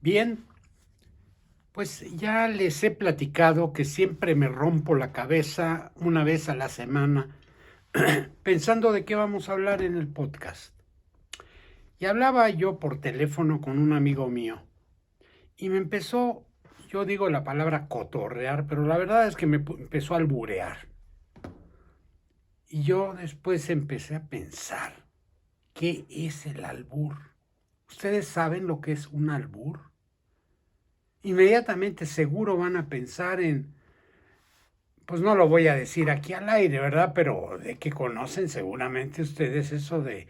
Bien, pues ya les he platicado que siempre me rompo la cabeza una vez a la semana pensando de qué vamos a hablar en el podcast. Y hablaba yo por teléfono con un amigo mío y me empezó, yo digo la palabra cotorrear, pero la verdad es que empezó a alburear. Y yo después empecé a pensar, ¿qué es el albur? ¿Ustedes saben lo que es un albur? Inmediatamente seguro van a pensar en, pues no lo voy a decir aquí al aire, ¿verdad? Pero de que conocen seguramente ustedes eso de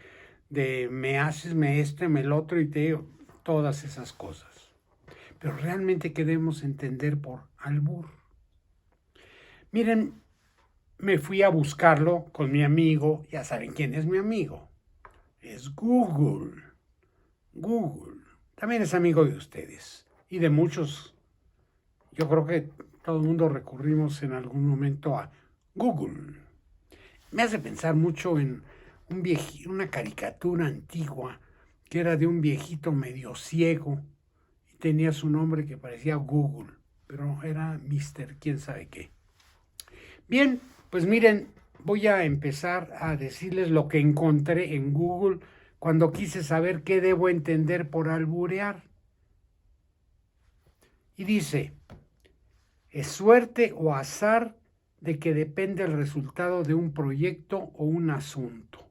me haces, me este, me el otro y te digo, todas esas cosas. Pero realmente qué debemos entender por albur. Miren, me fui a buscarlo con mi amigo, ya saben quién es mi amigo. Es Google. Google. También es amigo de ustedes y de muchos. Yo creo que todo el mundo recurrimos en algún momento a Google. Me hace pensar mucho en una caricatura antigua que era de un viejito medio ciego y tenía su nombre que parecía Google, pero era Mister quién sabe qué. Bien, pues miren, voy a empezar a decirles lo que encontré en Google cuando quise saber qué debo entender por alburear. Y dice, es suerte o azar de que depende el resultado de un proyecto o un asunto.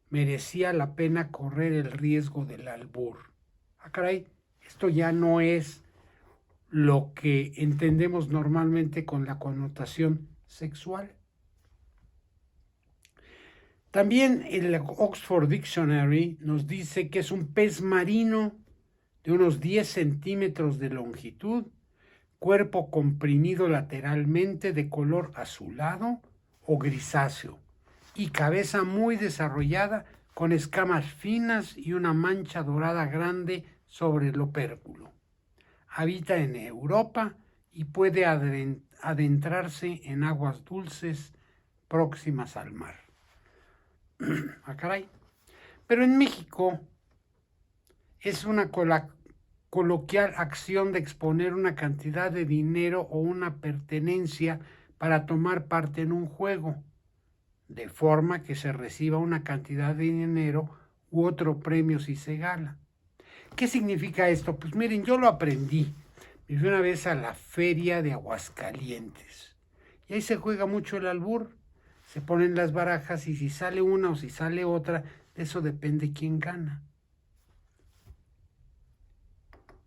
Merecía la pena correr el riesgo del albur. Ah, caray, esto ya no es lo que entendemos normalmente con la connotación sexual. También el Oxford Dictionary nos dice que es un pez marino de unos 10 centímetros de longitud, cuerpo comprimido lateralmente de color azulado o grisáceo y cabeza muy desarrollada con escamas finas y una mancha dorada grande sobre el opérculo. Habita en Europa y puede adentrarse en aguas dulces próximas al mar. Ah, caray. Pero en México es una coloquial acción de exponer una cantidad de dinero o una pertenencia para tomar parte en un juego, de forma que se reciba una cantidad de dinero u otro premio si se gana. ¿Qué significa esto? Pues miren, yo lo aprendí. Me fui una vez a la feria de Aguascalientes y ahí se juega mucho el albur. Se ponen las barajas y si sale una o si sale otra, de eso depende quién gana.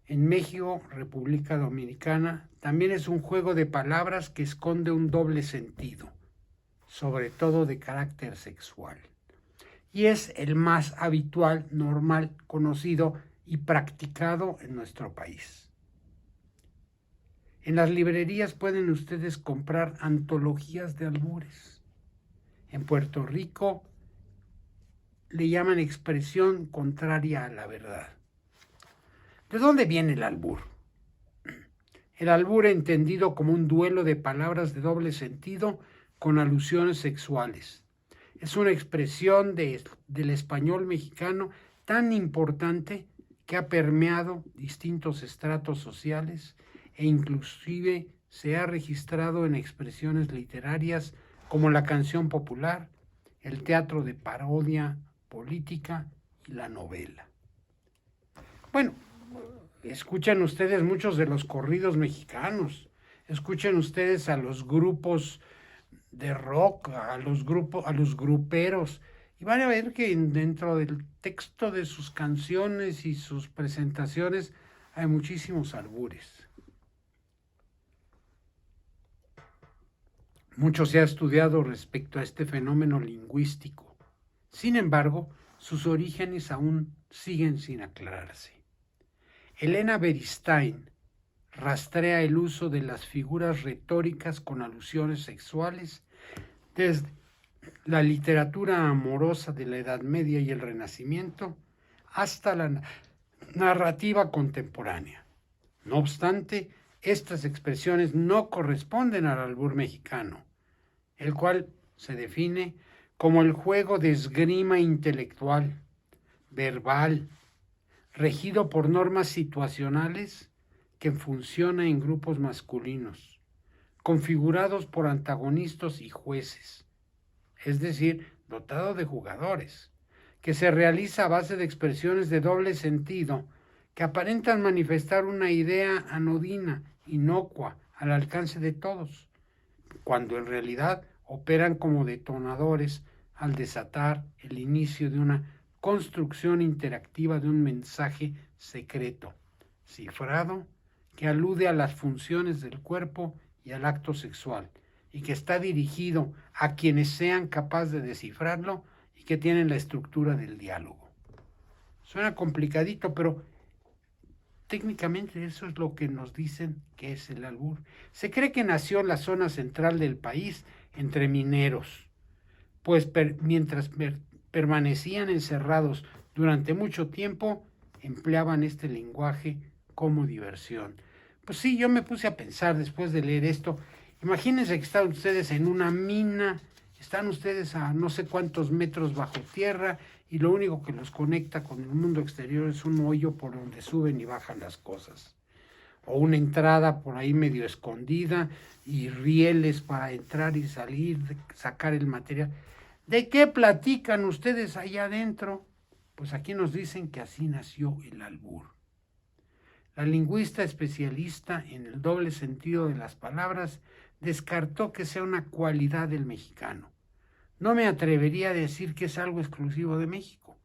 En México, República Dominicana, también es un juego de palabras que esconde un doble sentido, sobre todo de carácter sexual. Y es el más habitual, normal, conocido y practicado en nuestro país. En las librerías pueden ustedes comprar antologías de albures. En Puerto Rico le llaman expresión contraria a la verdad. ¿De dónde viene el albur? El albur entendido como un duelo de palabras de doble sentido con alusiones sexuales. Es una expresión del español mexicano tan importante que ha permeado distintos estratos sociales e inclusive se ha registrado en expresiones literarias como la canción popular, el teatro de parodia política y la novela. Bueno, escuchan ustedes muchos de los corridos mexicanos, escuchen ustedes a los grupos de rock, a los gruperos, y van a ver que dentro del texto de sus canciones y sus presentaciones hay muchísimos albures. Mucho se ha estudiado respecto a este fenómeno lingüístico. Sin embargo, sus orígenes aún siguen sin aclararse. Elena Beristain rastrea el uso de las figuras retóricas con alusiones sexuales desde la literatura amorosa de la Edad Media y el Renacimiento hasta la narrativa contemporánea. No obstante, estas expresiones no corresponden al albur mexicano, el cual se define como el juego de esgrima intelectual, verbal, regido por normas situacionales que funcionan en grupos masculinos, configurados por antagonistas y jueces, es decir, dotado de jugadores, que se realiza a base de expresiones de doble sentido que aparentan manifestar una idea anodina, inocua, al alcance de todos, cuando en realidad operan como detonadores al desatar el inicio de una construcción interactiva de un mensaje secreto, cifrado, que alude a las funciones del cuerpo y al acto sexual, y que está dirigido a quienes sean capaces de descifrarlo y que tienen la estructura del diálogo. Suena complicadito, pero técnicamente eso es lo que nos dicen que es el albur. Se cree que nació en la zona central del país, entre mineros, pues mientras permanecían encerrados durante mucho tiempo, empleaban este lenguaje como diversión. Pues sí, yo me puse a pensar después de leer esto. Imagínense que están ustedes en una mina, están ustedes a no sé cuántos metros bajo tierra y lo único que los conecta con el mundo exterior es un hoyo por donde suben y bajan las cosas. O una entrada por ahí medio escondida y rieles para entrar y salir, sacar el material. ¿De qué platican ustedes allá adentro? Pues aquí nos dicen que así nació el albur. La lingüista especialista en el doble sentido de las palabras descartó que sea una cualidad del mexicano. No me atrevería a decir que es algo exclusivo de México,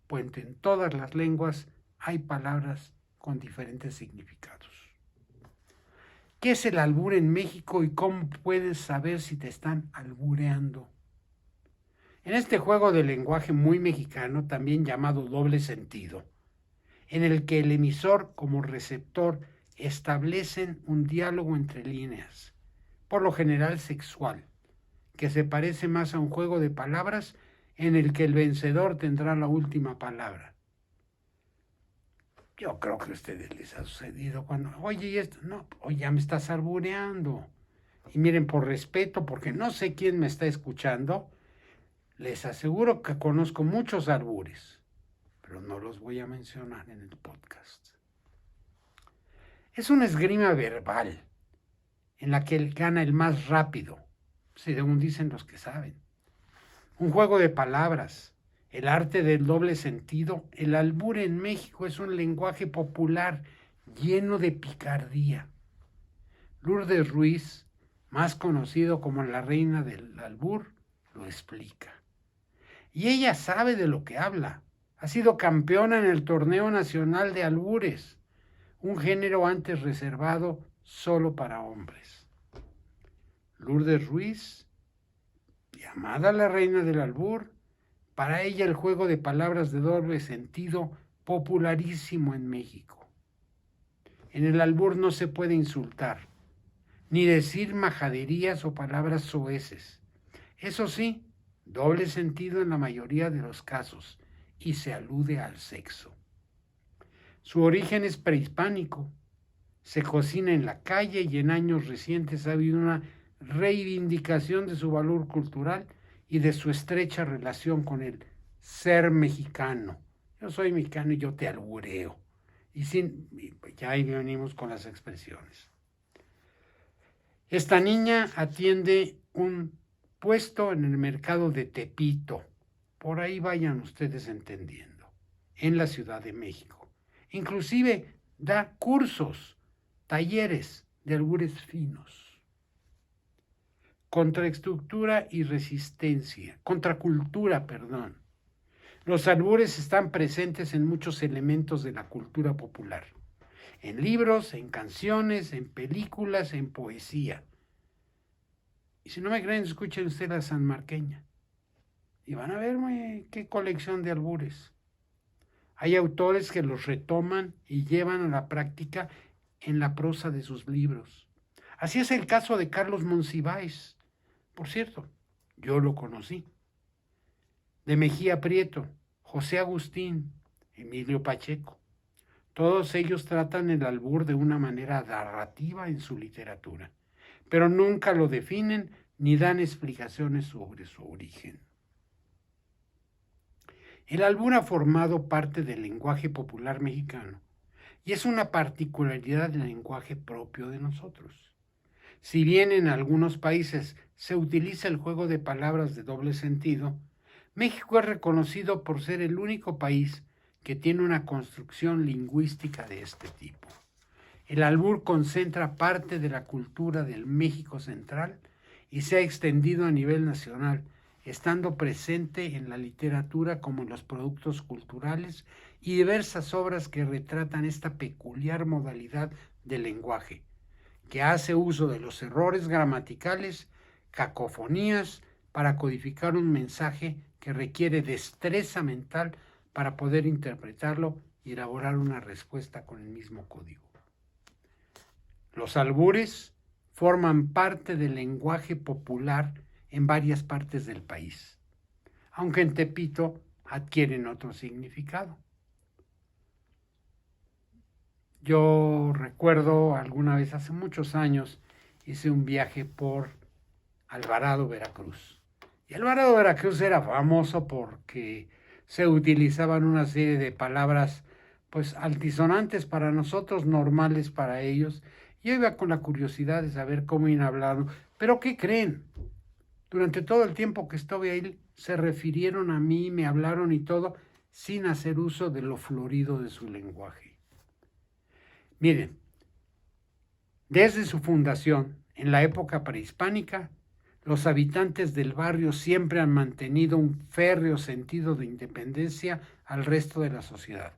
pues en todas las lenguas hay palabras con diferentes significados. ¿Qué es el albur en México y cómo puedes saber si te están albureando? En este juego de lenguaje muy mexicano, también llamado doble sentido, en el que el emisor como receptor establecen un diálogo entre líneas, por lo general sexual, que se parece más a un juego de palabras en el que el vencedor tendrá la última palabra. Yo creo que a ustedes les ha sucedido cuando, oye, ¿y esto? No, oye, ya me estás albureando. Y miren, por respeto, porque no sé quién me está escuchando, les aseguro que conozco muchos albures, pero no los voy a mencionar en el podcast. Es una esgrima verbal en la que gana el más rápido, según dicen los que saben. Un juego de palabras, el arte del doble sentido. El albur en México es un lenguaje popular lleno de picardía. Lourdes Ruiz, más conocido como la reina del albur, lo explica. Y ella sabe de lo que habla. Ha sido campeona en el Torneo Nacional de Albures, un género antes reservado solo para hombres. Lourdes Ruiz, llamada la reina del albur, para ella el juego de palabras de doble sentido popularísimo en México. En el albur no se puede insultar, ni decir majaderías o palabras soeces. Eso sí, doble sentido en la mayoría de los casos, y se alude al sexo. Su origen es prehispánico. Se cocina en la calle y en años recientes ha habido una reivindicación de su valor cultural y de su estrecha relación con el ser mexicano. Yo soy mexicano y yo te albureo. Y ya ahí venimos con las expresiones. Esta niña atiende un puesto en el mercado de Tepito. Por ahí vayan ustedes entendiendo. En la Ciudad de México. Inclusive da cursos, talleres de albures finos. Contracultura, perdón. Los albures están presentes en muchos elementos de la cultura popular. En libros, en canciones, en películas, en poesía. Y si no me creen, escuchen ustedes la sanmarqueña. Y van a ver qué colección de albures. Hay autores que los retoman y llevan a la práctica en la prosa de sus libros. Así es el caso de Carlos Monsiváis. Por cierto, yo lo conocí. De Mejía Prieto, José Agustín, Emilio Pacheco. Todos ellos tratan el albur de una manera narrativa en su literatura, pero nunca lo definen ni dan explicaciones sobre su origen. El albur ha formado parte del lenguaje popular mexicano y es una particularidad del lenguaje propio de nosotros. Si bien en algunos países se utiliza el juego de palabras de doble sentido, México es reconocido por ser el único país que tiene una construcción lingüística de este tipo. El albur concentra parte de la cultura del México central y se ha extendido a nivel nacional, estando presente en la literatura como en los productos culturales y diversas obras que retratan esta peculiar modalidad del lenguaje, que hace uso de los errores gramaticales, cacofonías, para codificar un mensaje que requiere destreza mental para poder interpretarlo y elaborar una respuesta con el mismo código. Los albures forman parte del lenguaje popular en varias partes del país, aunque en Tepito adquieren otro significado. Yo recuerdo alguna vez hace muchos años hice un viaje por Alvarado, Veracruz. Y Alvarado, Veracruz era famoso porque se utilizaban una serie de palabras pues altisonantes para nosotros, normales para ellos. Yo iba con la curiosidad de saber cómo iban hablando. Pero ¿qué creen? Durante todo el tiempo que estuve ahí se refirieron a mí, me hablaron y todo, sin hacer uso de lo florido de su lenguaje. Miren, desde su fundación, en la época prehispánica, los habitantes del barrio siempre han mantenido un férreo sentido de independencia al resto de la sociedad.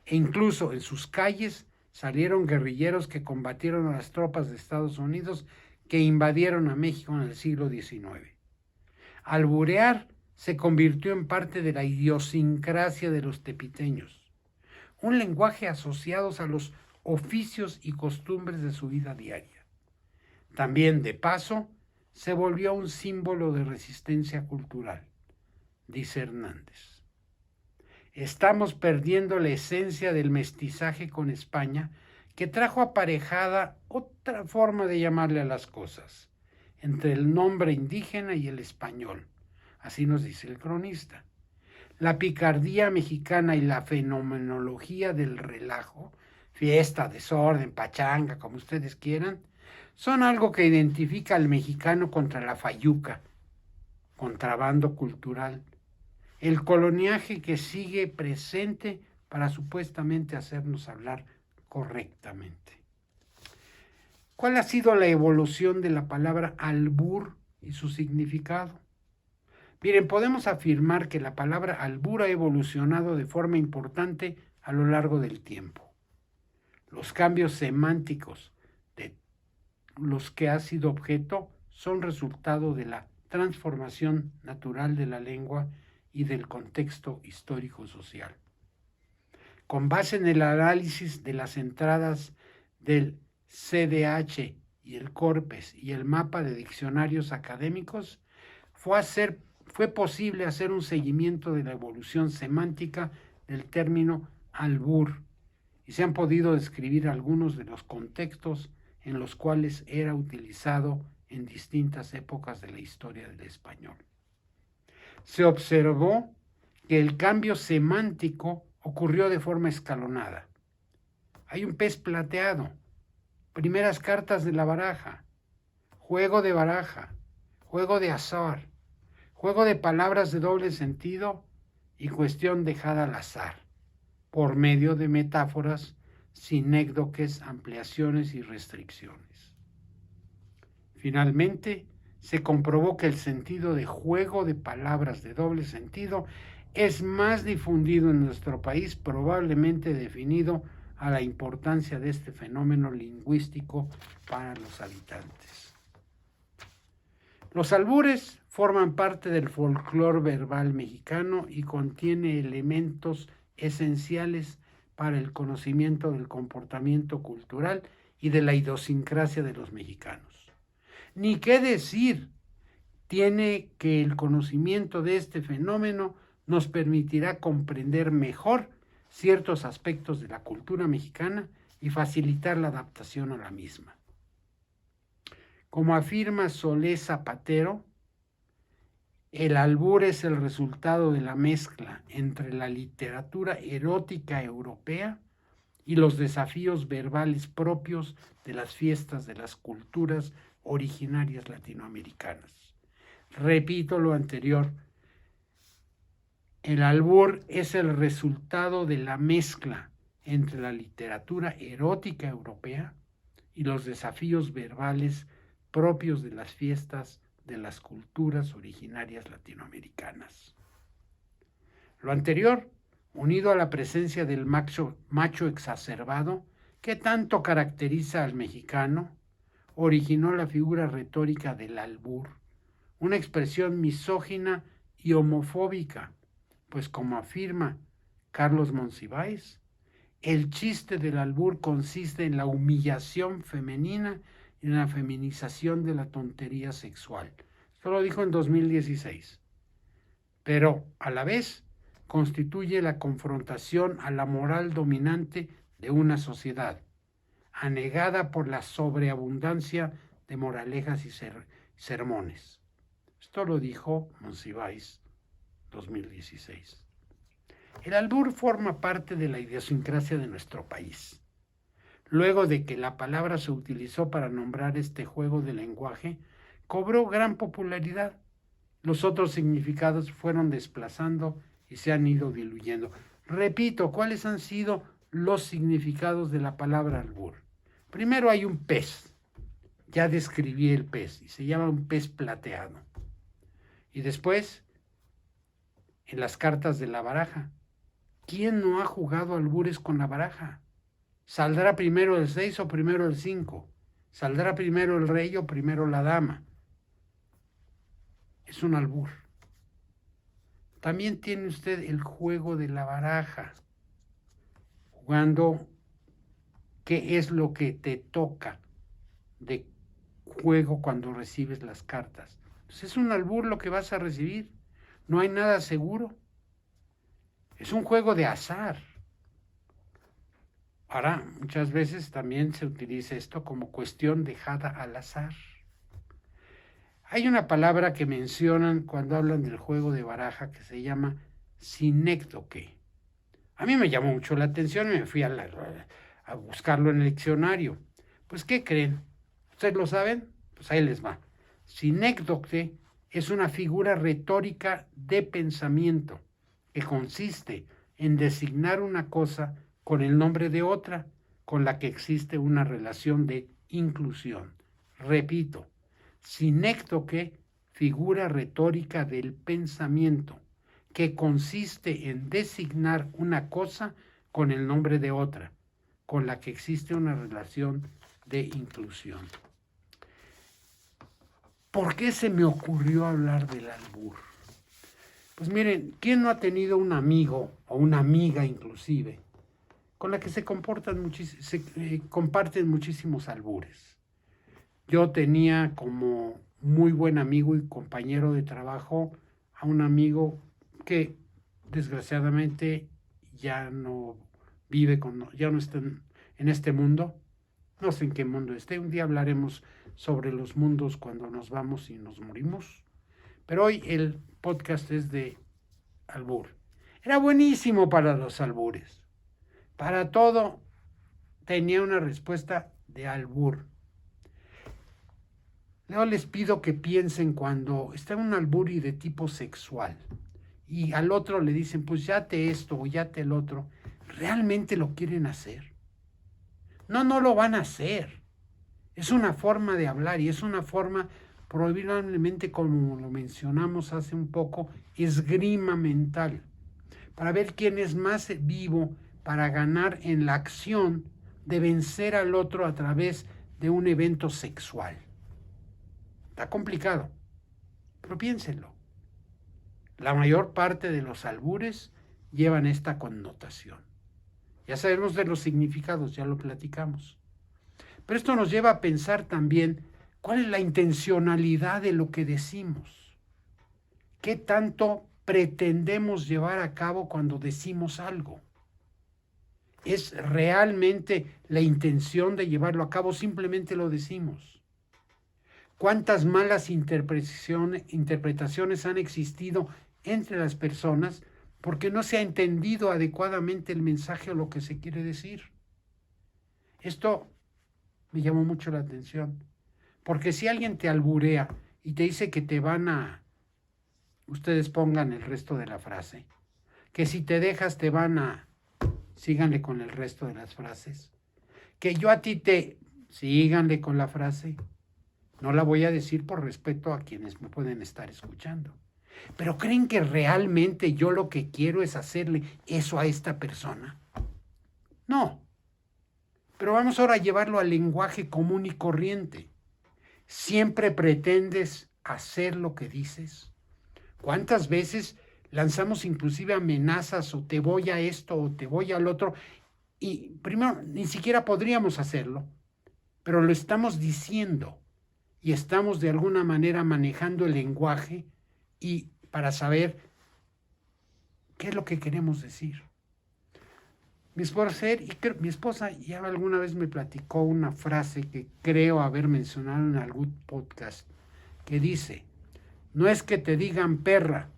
E incluso en sus calles salieron guerrilleros que combatieron a las tropas de Estados Unidos que invadieron a México en el siglo XIX. Alburear se convirtió en parte de la idiosincrasia de los tepiteños, un lenguaje asociado a los oficios y costumbres de su vida diaria. También, de paso, se volvió un símbolo de resistencia cultural, dice Hernández. Estamos perdiendo la esencia del mestizaje con España, que trajo aparejada otra forma de llamarle a las cosas, entre el nombre indígena y el español. Así nos dice el cronista. La picardía mexicana y la fenomenología del relajo, fiesta, desorden, pachanga, como ustedes quieran, son algo que identifica al mexicano contra la fayuca, contrabando cultural, el coloniaje que sigue presente para supuestamente hacernos hablar correctamente. ¿Cuál ha sido la evolución de la palabra albur y su significado? Miren, podemos afirmar que la palabra albur ha evolucionado de forma importante a lo largo del tiempo. Los cambios semánticos de los que ha sido objeto son resultado de la transformación natural de la lengua y del contexto histórico-social. Con base en el análisis de las entradas del CDH y el CORPES y el mapa de diccionarios académicos, fue posible hacer un seguimiento de la evolución semántica del término albur y se han podido describir algunos de los contextos en los cuales era utilizado en distintas épocas de la historia del español. Se observó que el cambio semántico ocurrió de forma escalonada. Hay un pez plateado, primeras cartas de la baraja, juego de baraja, juego de azar, juego de palabras de doble sentido y cuestión dejada al azar, por medio de metáforas, sinécdoques, ampliaciones y restricciones. Finalmente, se comprobó que el sentido de juego de palabras de doble sentido es más difundido en nuestro país, probablemente definido a la importancia de este fenómeno lingüístico para los habitantes. Los albures forman parte del folclore verbal mexicano y contiene elementos esenciales para el conocimiento del comportamiento cultural y de la idiosincrasia de los mexicanos. Ni qué decir tiene que el conocimiento de este fenómeno nos permitirá comprender mejor ciertos aspectos de la cultura mexicana y facilitar la adaptación a la misma. Como afirma Solé Zapatero, El albur es el resultado de la mezcla entre la literatura erótica europea y los desafíos verbales propios de las fiestas de las culturas originarias latinoamericanas. Repito lo anterior, el albur es el resultado de la mezcla entre la literatura erótica europea y los desafíos verbales propios de las fiestas de las culturas originarias latinoamericanas. Lo anterior, unido a la presencia del macho exacerbado, que tanto caracteriza al mexicano, originó la figura retórica del albur, una expresión misógina y homofóbica, pues como afirma Carlos Monsiváis, el chiste del albur consiste en la humillación femenina y en la feminización de la tontería sexual. Esto lo dijo en 2016. Pero, a la vez, constituye la confrontación a la moral dominante de una sociedad, anegada por la sobreabundancia de moralejas y sermones. Esto lo dijo Monsiváis, 2016. El albur forma parte de la idiosincrasia de nuestro país. Luego de que la palabra se utilizó para nombrar este juego de lenguaje, cobró gran popularidad. Los otros significados fueron desplazando y se han ido diluyendo. Repito, ¿cuáles han sido los significados de la palabra albur? Primero hay un pez. Ya describí el pez y se llama un pez plateado. Y después, en las cartas de la baraja. ¿Quién no ha jugado albures con la baraja? ¿Saldrá primero el 6 o primero el 5? ¿Saldrá primero el rey o primero la dama? Es un albur. También tiene usted el juego de la baraja, jugando qué es lo que te toca de juego cuando recibes las cartas. Pues es un albur lo que vas a recibir. No hay nada seguro. Es un juego de azar. Ahora, muchas veces también se utiliza esto como cuestión dejada al azar. Hay una palabra que mencionan cuando hablan del juego de baraja que se llama sinécdoque. A mí me llamó mucho la atención y me fui a buscarlo en el diccionario. Pues, ¿qué creen? ¿Ustedes lo saben? Pues ahí les va. Sinécdoque es una figura retórica de pensamiento que consiste en designar una cosa con el nombre de otra, con la que existe una relación de inclusión. Repito, sinécdoque, figura retórica del pensamiento, que consiste en designar una cosa con el nombre de otra, con la que existe una relación de inclusión. ¿Por qué se me ocurrió hablar del albur? Pues miren, ¿quién no ha tenido un amigo o una amiga inclusive con la que se comparten muchísimos albures? Yo tenía como muy buen amigo y compañero de trabajo a un amigo que desgraciadamente ya no vive ya no está en este mundo. No sé en qué mundo esté. Un día hablaremos sobre los mundos cuando nos vamos y nos morimos. Pero hoy el podcast es de albur. Era buenísimo para los albures. Para todo tenía una respuesta de albur. Yo les pido que piensen cuando está un albur y de tipo sexual y al otro le dicen, pues ya te esto o ya te el otro. ¿Realmente lo quieren hacer? No lo van a hacer. Es una forma de hablar y es una forma, probablemente como lo mencionamos hace un poco, esgrima mental, para ver quién es más vivo para ganar en la acción de vencer al otro a través de un evento sexual. Está complicado, pero piénsenlo. La mayor parte de los albures llevan esta connotación. Ya sabemos de los significados, ya lo platicamos. Pero esto nos lleva a pensar también cuál es la intencionalidad de lo que decimos. ¿Qué tanto pretendemos llevar a cabo cuando decimos algo? ¿Es realmente la intención de llevarlo a cabo? Simplemente lo decimos. cuántas malas interpretaciones han existido entre las personas porque no se ha entendido adecuadamente el mensaje o lo que se quiere decir. Esto me llamó mucho la atención, porque si alguien te alburea y te dice que te van a, ustedes pongan el resto de la frase, que si te dejas te van a, síganle con el resto de las frases, que yo a ti te, síganle con la frase, no la voy a decir por respeto a quienes me pueden estar escuchando. Pero ¿creen que realmente yo lo que quiero es hacerle eso a esta persona? No. Pero vamos ahora a llevarlo al lenguaje común y corriente. ¿Siempre pretendes hacer lo que dices? ¿Cuántas veces lanzamos inclusive amenazas o te voy a esto o te voy al otro? Y primero, ni siquiera podríamos hacerlo, pero lo estamos diciendo y estamos de alguna manera manejando el lenguaje y para saber qué es lo que queremos decir. Mi esposa ya alguna vez me platicó una frase que creo haber mencionado en algún podcast, que dice, no es que te digan perra,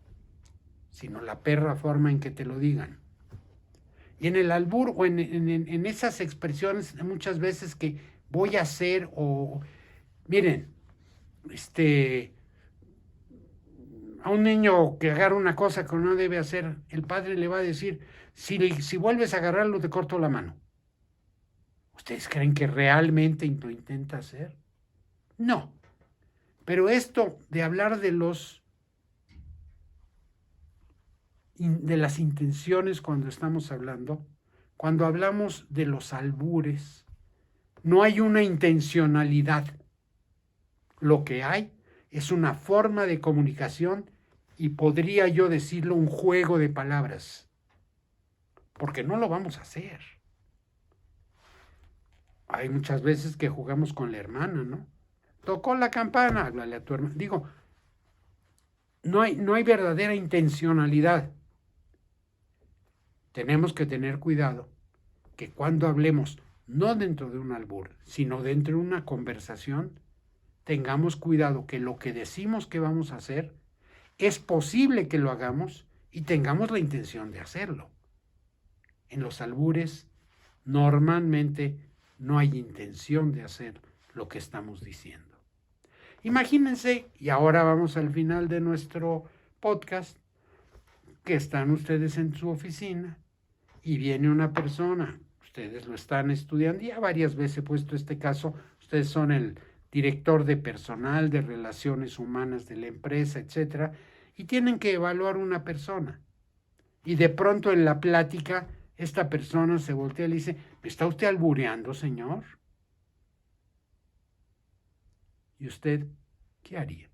sino la perra forma en que te lo digan. Y en el albur o en esas expresiones muchas veces que voy a hacer o, miren, a un niño que agarra una cosa que no debe hacer, el padre le va a decir, si vuelves a agarrarlo te corto la mano. ¿Ustedes creen que realmente lo intenta hacer? No. Pero esto de hablar de las intenciones cuando estamos hablando, cuando hablamos de los albures, no hay una intencionalidad. Lo que hay es una forma de comunicación y podría yo decirlo un juego de palabras, porque no lo vamos a hacer. Hay muchas veces que jugamos con la hermana, ¿no? Tocó la campana, háblale a tu hermana. Digo, no hay verdadera intencionalidad. Tenemos que tener cuidado que cuando hablemos, no dentro de un albur, sino dentro de una conversación, tengamos cuidado que lo que decimos que vamos a hacer es posible que lo hagamos y tengamos la intención de hacerlo. En los albures normalmente no hay intención de hacer lo que estamos diciendo. Imagínense, y ahora vamos al final de nuestro podcast, que están ustedes en su oficina y viene una persona, ustedes lo están estudiando, ya varias veces he puesto este caso, ustedes son el director de personal, de relaciones humanas de la empresa, etcétera, y tienen que evaluar una persona. Y de pronto en la plática, esta persona se voltea y le dice, ¿me está usted albureando, señor? ¿Y usted qué haría?